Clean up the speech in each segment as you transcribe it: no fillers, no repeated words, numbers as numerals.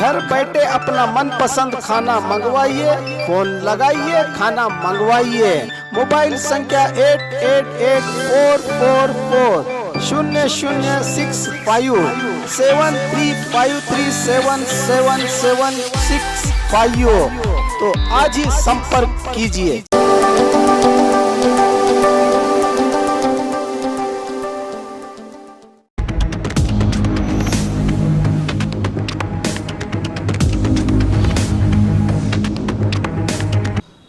घर बैठे अपना मनपसंद खाना मंगवाइए, फोन लगाइए, खाना मंगवाइए। मोबाइल संख्या 8888444735377765। तो आज ही संपर्क कीजिए।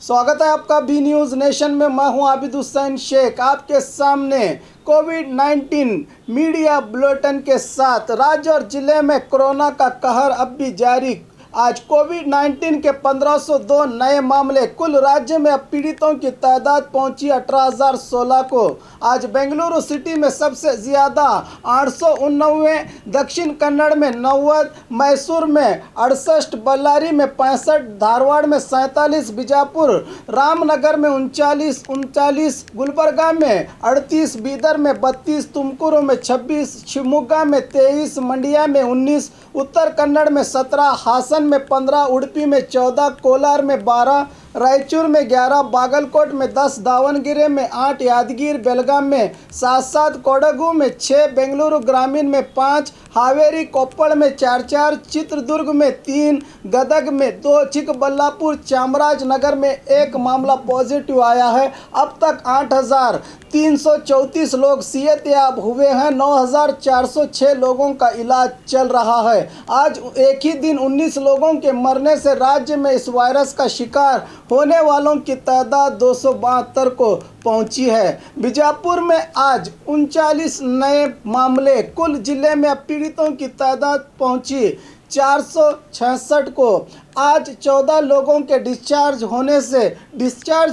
स्वागत है आपका बी न्यूज़ नेशन में। मैं हूं आबिद हुसैन शेख, आपके सामने कोविड-19 मीडिया बुलेटिन के साथ। राज्य और जिले में कोरोना का कहर अब भी जारी। आज कोविड-19 के 1502 नए मामले। कुल राज्य में अब पीड़ितों की तादाद पहुंची 18,016 को। आज बेंगलुरु सिटी में सबसे ज़्यादा 899, दक्षिण कन्नड़ में 90, मैसूर में 68, बल्लारी में 65, धारवाड़ में 47, बीजापुर रामनगर में 39, गुलबर्गा में 38, बीदर में 32, तुमकुरू में 26, शिवमोगा में 23, मंडिया में 19, उत्तर कन्नड़ में 17, हासन में 15, उडुपी में 14, कोलार में 12, रायचूर में 11, बागलकोट में 10, दावणगेरे में 8, यादगीर बेलगाम में 7, कोडगु में 6, बेंगलुरु ग्रामीण में 5, हावेरी कोप्पड़ में 4, चित्रदुर्ग में 3, गदग में 2, चिकबल्लापुर चामराजनगर में 1 मामला पॉजिटिव आया है। अब तक 8,334 लोग सेहतयाब हुए हैं। 9,406 लोगों का इलाज चल रहा है। आज एक ही दिन 19 लोगों के मरने से राज्य में इस वायरस का शिकार होने वालों की तादाद 272 को पहुंची है। बीजापुर में आज 39 नए मामले। कुल जिले में पीड़ितों की तादाद पहुंची 466 को। आज 14 लोगों के डिस्चार्ज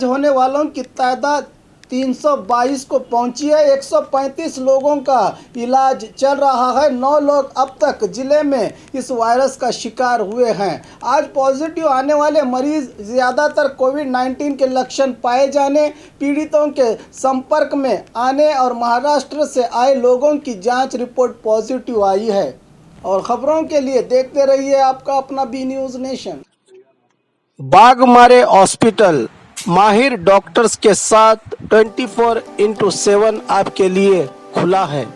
होने वालों की तादाद 322 को पहुंची है। 135 लोगों का इलाज चल रहा है। 9 लोग अब तक जिले में इस वायरस का शिकार हुए हैं। आज पॉजिटिव आने वाले मरीज ज़्यादातर कोविड-19 के लक्षण पाए जाने, पीड़ितों के संपर्क में आने और महाराष्ट्र से आए लोगों की जांच रिपोर्ट पॉजिटिव आई है। और खबरों के लिए देखते रहिए आपका अपना B News Nation. Bagmare hospital माहिर डॉक्टर्स के साथ 24/7 आपके लिए खुला है।